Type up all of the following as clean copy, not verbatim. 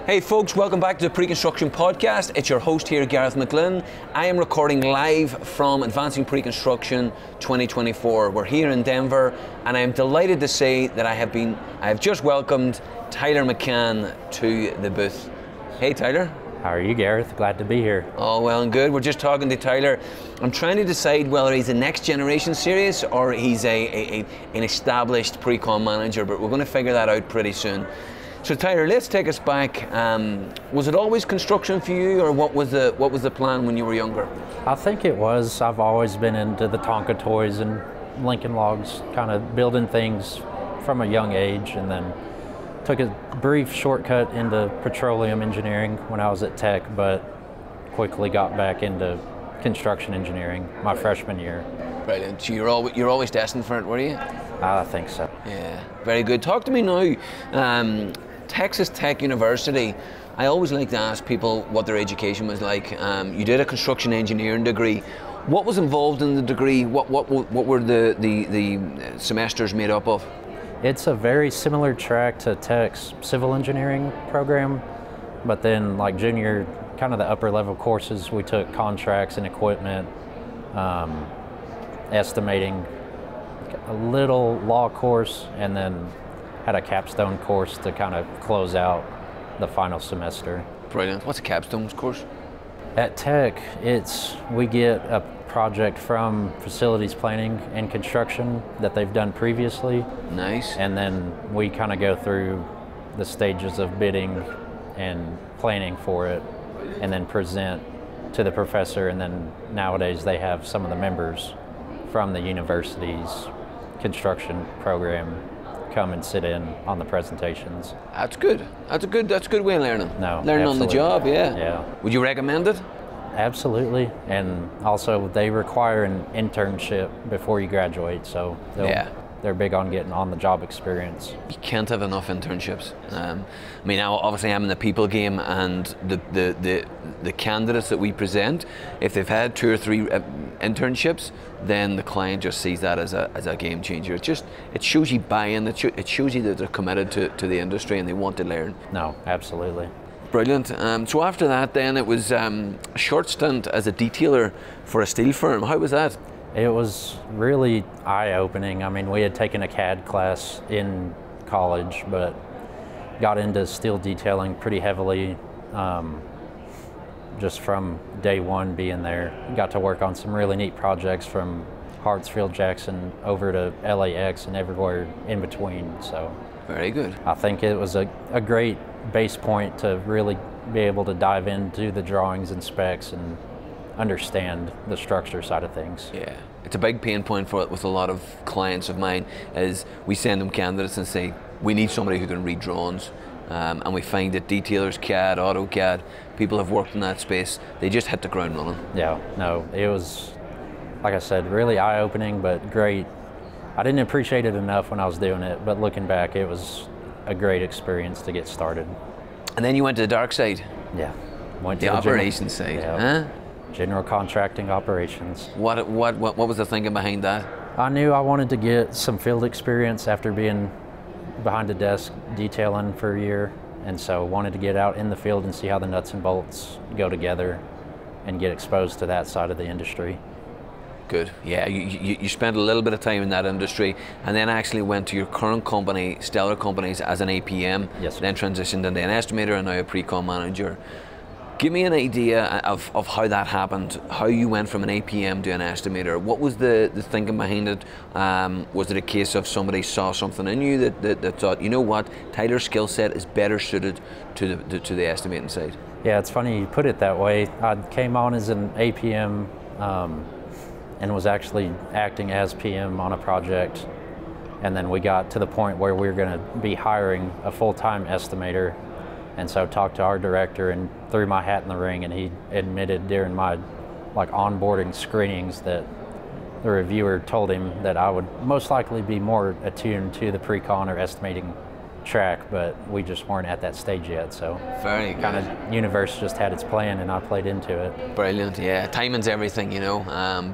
Hey folks, welcome back to the Preconstruction podcast. It's your host here, Gareth McLean. I am recording live from Advancing Preconstruction 2024. We're here in Denver, and I am delighted to say that I have just welcomed Tyler McCann to the booth. Hey Tyler. How are you, Gareth? Glad to be here. Oh, well and good. We're just talking to Tyler. I'm trying to decide whether he's a next generation series or he's an established Precon manager, but we're going to figure that out pretty soon. So Tyler, let's take us back. Was it always construction for you, or what was the plan when you were younger? I think it was. I've always been into the Tonka toys and Lincoln Logs, kind of building things from a young age, and then took a brief shortcut into petroleum engineering when I was at Tech, but quickly got back into construction engineering my freshman year. Brilliant. So you're always destined for it, were you? I think so. Yeah, very good. Talk to me now. Texas Tech University, I always like to ask people what their education was like. You did a construction engineering degree. What was involved in the degree? What were the semesters made up of? It's a very similar track to Tech's civil engineering program, but then like junior, kind of the upper level courses, we took contracts and equipment, estimating, a little law course, and then had a capstone course to kind of close out the final semester. Brilliant. What's a capstone course? At Tech, we get a project from facilities planning and construction that they've done previously. Nice. And then we kind of go through the stages of bidding and planning for it, and then present to the professor. And then nowadays they have some of the members from the university's construction program come and sit in on the presentations. That's good. That's a good way of learning. No, learning on the job, yeah. Yeah. Would you recommend it? Absolutely. And also they require an internship before you graduate, so they're big on getting on the job experience. You can't have enough internships. I mean, obviously I'm in the people game, and the candidates that we present, if they've had 2 or 3 internships, then the client just sees that as a game changer. It shows you buy-in. It shows you that they're committed to the industry and they want to learn. No, absolutely. Brilliant. So after that, then it was a short stint as a detailer for a steel firm. How was that? It was really eye-opening. I mean, we had taken a CAD class in college, but got into steel detailing pretty heavily just from day one being there. Got to work on some really neat projects from Hartsfield Jackson over to LAX and everywhere in between. So very good. I think it was a great base point to really be able to dive into the drawings and specs and understand the structure side of things. Yeah, it's a big pain point with a lot of clients of mine, is we send them candidates and say, we need somebody who can read drawings. And we find that detailers, CAD, AutoCAD, people have worked in that space, they just hit the ground running. Yeah, no, it was, like I said, really eye-opening, but great. I didn't appreciate it enough when I was doing it, but looking back, it was a great experience to get started. And then you went to the dark side? Yeah. Went to the operations side, huh? General contracting operations. What was the thinking behind that? I knew I wanted to get some field experience after being behind a desk detailing for a year, and so wanted to get out in the field and see how the nuts and bolts go together and get exposed to that side of the industry. Good. Yeah, you spent a little bit of time in that industry, and then actually went to your current company, Stellar Companies, as an APM. Yes. Then transitioned into an estimator and now a Precon Manager. Give me an idea of how that happened, how you went from an APM to an estimator. What was the thinking behind it? Was it a case of somebody saw something in you that thought, you know what, Tyler's skill set is better suited to the estimating side? Yeah, it's funny you put it that way. I came on as an APM and was actually acting as PM on a project. And then we got to the point where we were going to be hiring a full-time estimator. And so talked to our director and threw my hat in the ring, and he admitted during my onboarding screenings that the reviewer told him that I would most likely be more attuned to the Precon or estimating track, but we just weren't at that stage yet. So very good. Kind of universe just had its plan, and I played into it. Brilliant. Yeah, timing's everything, you know.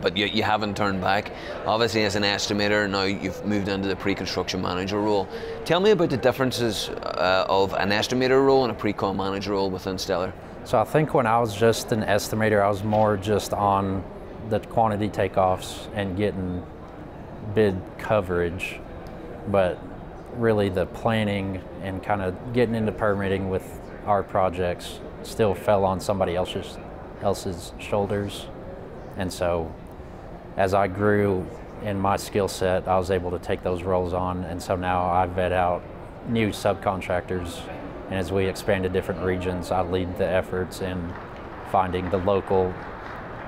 But you haven't turned back. Obviously, as an estimator, now you've moved into the pre-construction manager role. Tell me about the differences of an estimator role and a pre-con manager role within Stellar. So I think when I was just an estimator, I was more just on the quantity takeoffs and getting bid coverage, but really the planning and kind of getting into permitting with our projects still fell on somebody else's shoulders. And so as I grew in my skill set, I was able to take those roles on, and so now I vet out new subcontractors, and as we expand to different regions, I lead the efforts in finding the local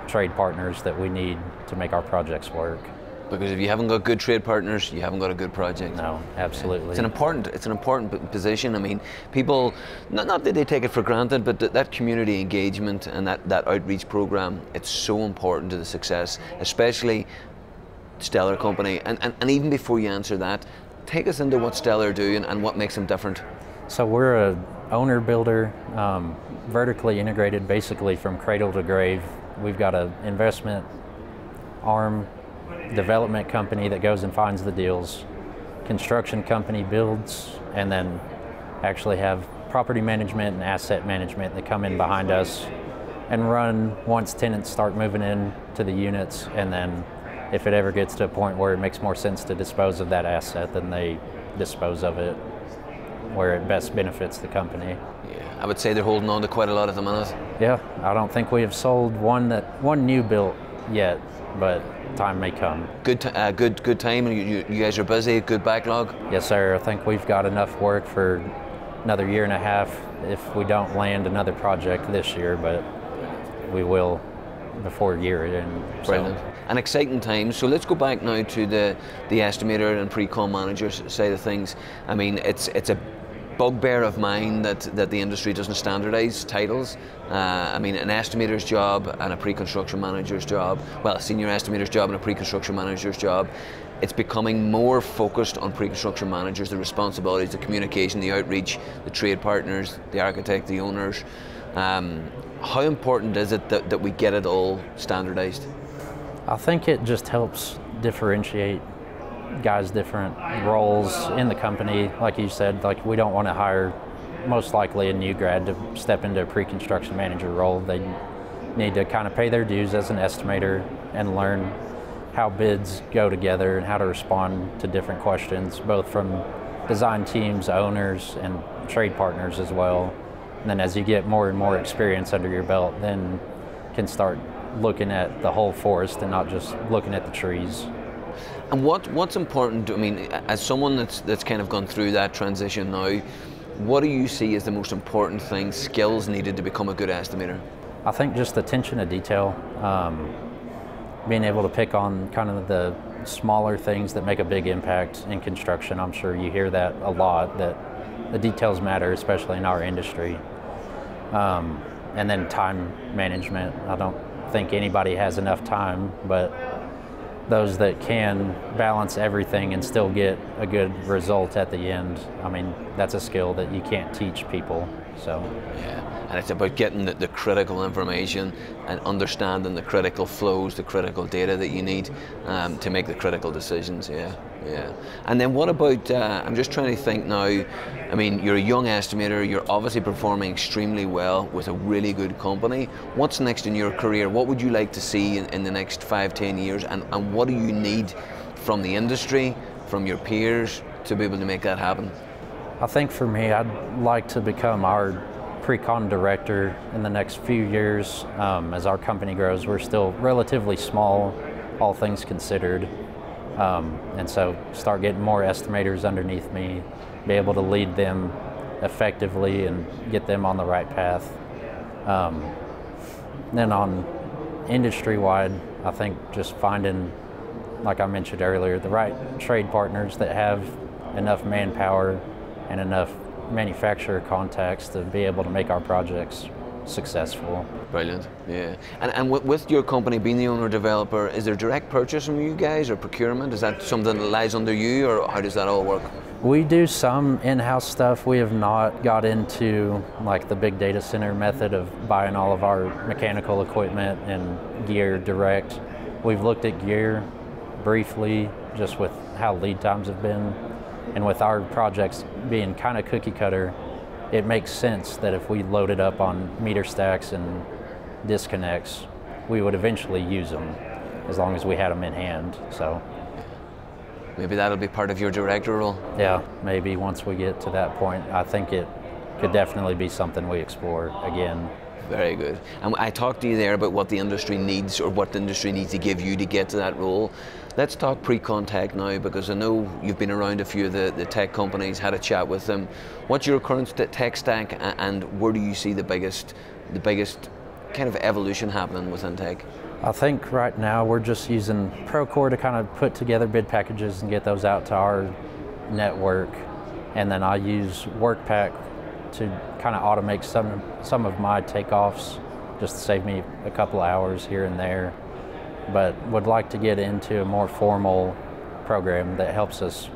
trade partners that we need to make our projects work. Because if you haven't got good trade partners, you haven't got a good project. No, absolutely. It's an important position. I mean, people, not that they take it for granted, but that community engagement and that outreach program, it's so important to the success, especially Stellar Company. And even before you answer that, take us into what Stellar do and what makes them different. So we're a owner builder, vertically integrated basically from cradle to grave. We've got an investment arm, development company that goes and finds the deals, construction company builds, and then actually have property management and asset management that come in behind us and run once tenants start moving in to the units, and then if it ever gets to a point where it makes more sense to dispose of that asset, then they dispose of it where it best benefits the company. Yeah, I would say they're holding on to quite a lot at the minute. Yeah, I don't think we have sold one new built yet, but time may come. Good time, and you guys are busy, good backlog? Yes, sir. I think we've got enough work for another year and a half if we don't land another project this year, but we will before year end. Brilliant. An exciting time. So let's go back now to the estimator and pre-con manager side of things. I mean, it's a bugbear of mine that the industry doesn't standardize titles. I mean, an estimator's job and a pre-construction manager's job, well, a senior estimator's job and a pre-construction manager's job, it's becoming more focused on pre-construction managers, the responsibilities, the communication, the outreach, the trade partners, the architect, the owners. How important is it that we get it all standardized? I think it just helps differentiate guys' different roles in the company. Like you said, like we don't want to hire most likely a new grad to step into a pre-construction manager role. They need to kind of pay their dues as an estimator and learn how bids go together and how to respond to different questions, both from design teams, owners, and trade partners as well. And then as you get more and more experience under your belt, then can start looking at the whole forest and not just looking at the trees. And what's important, I mean, as someone that's kind of gone through that transition now, what do you see as the most important things, skills needed to become a good estimator? I think just attention to detail, being able to pick on kind of the smaller things that make a big impact in construction. I'm sure you hear that a lot, that the details matter, especially in our industry. And then time management. I don't think anybody has enough time, but those that can balance everything and still get a good result at the end, I mean, that's a skill that you can't teach people. So yeah, and it's about getting the critical information and understanding the critical flows, the critical data that you need to make the critical decisions. Yeah. And then what about, I'm just trying to think now, I mean, you're a young estimator, you're obviously performing extremely well with a really good company. What's next in your career? What would you like to see in the next 5-10 years? And what do you need from the industry, from your peers, to be able to make that happen? I think for me, I'd like to become our Precon director in the next few years. As our company grows, we're still relatively small, all things considered. And so start getting more estimators underneath me, be able to lead them effectively and get them on the right path. Then on industry-wide, I think just finding, like I mentioned earlier, the right trade partners that have enough manpower and enough manufacturer contacts to be able to make our projects successful. Brilliant, yeah. And with your company being the owner developer, is there direct purchase from you guys or procurement? Is that something that lies under you, or how does that all work? We do some in-house stuff. We have not got into like the big data center method of buying all of our mechanical equipment and gear direct. We've looked at gear briefly, just with how lead times have been. And with our projects being kind of cookie cutter, it makes sense that if we loaded up on meter stacks and disconnects, we would eventually use them as long as we had them in hand. So maybe that'll be part of your director role? Yeah, maybe once we get to that point. I think it could definitely be something we explore again. Very good. And I talked to you there about what the industry needs, or what the industry needs to give you to get to that role. Let's talk Precon Tech now, because I know you've been around a few of the tech companies, had a chat with them. What's your current tech stack, and where do you see the biggest kind of evolution happening within tech? I think right now we're just using Procore to kind of put together bid packages and get those out to our network. And then I use Workpack to kind of automate some of my takeoffs, just to save me a couple hours here and there. But would like to get into a more formal program that helps us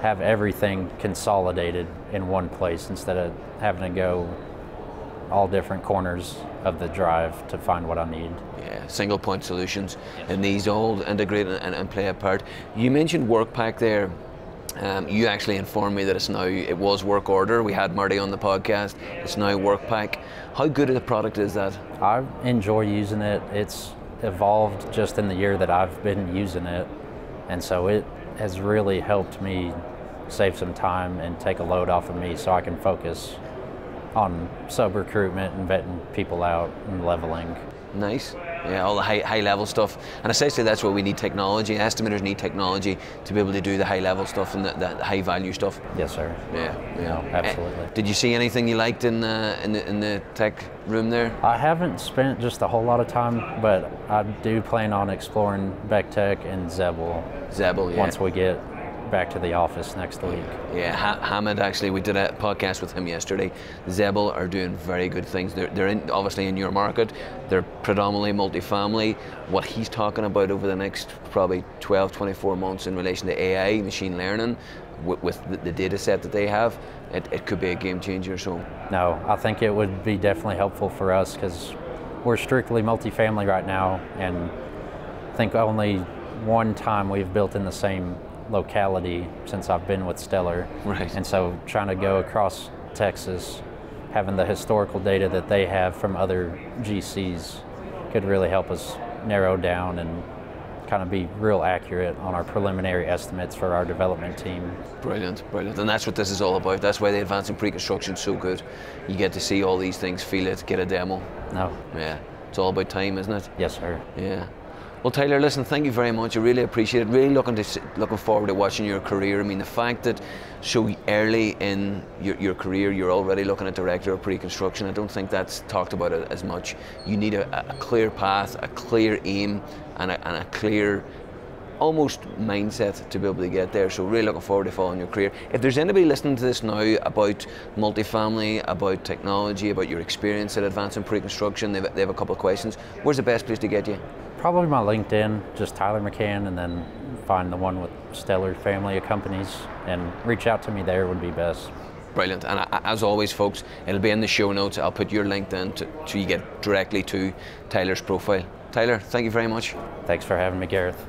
have everything consolidated in one place instead of having to go all different corners of the drive to find what I need. Yeah, single point solutions, and these all integrate and play a part. You mentioned Workpack there. You actually informed me that it was Work Order. We had Marty on the podcast. It's now Workpack. How good of a product is that? I enjoy using it. It's evolved just in the year that I've been using it, and so it has really helped me save some time and take a load off of me so I can focus on sub-recruitment and vetting people out and leveling. Nice. Yeah, all the high level stuff. And essentially that's what we need technology. Estimators need technology to be able to do the high level stuff and the high value stuff. Yes, sir. Yeah. No, absolutely. Did you see anything you liked in the tech room there? I haven't spent just a whole lot of time, but I do plan on exploring Bechtech and Zebel. Zebel, yeah. Once we get back to the office next week. Yeah, Hamid, actually, we did a podcast with him yesterday. Zebel are doing very good things. They're obviously in your market. They're predominantly multifamily. What he's talking about over the next probably 12, 24 months in relation to AI, machine learning, with the data set that they have, it could be a game changer. So no, I think it would be definitely helpful for us because we're strictly multifamily right now, and I think only one time we've built in the same locality since I've been with Stellar. Right. And so trying to go across Texas, having the historical data that they have from other GCs could really help us narrow down and kind of be real accurate on our preliminary estimates for our development team. Brilliant, brilliant. And that's what this is all about. That's why the advancing pre-construction is so good. You get to see all these things, feel it, get a demo. No. Yeah, it's all about time, isn't it? Yes, sir. Yeah. Well, Tyler, listen, thank you very much. I really appreciate it. Really looking forward to watching your career. I mean, the fact that so early in your career you're already looking at director of pre-construction, I don't think that's talked about it as much. You need a clear path, a clear aim, and a clear almost mindset to be able to get there. So really looking forward to following your career. If there's anybody listening to this now about multifamily, about technology, about your experience at advancing pre-construction, they have a couple of questions. Where's the best place to get you? Probably my LinkedIn, just Tyler McCann, and then find the one with Stellar family of companies and reach out to me there would be best. Brilliant. And as always, folks, it'll be in the show notes. I'll put your LinkedIn so you get directly to Tyler's profile. Tyler, thank you very much. Thanks for having me, Gareth.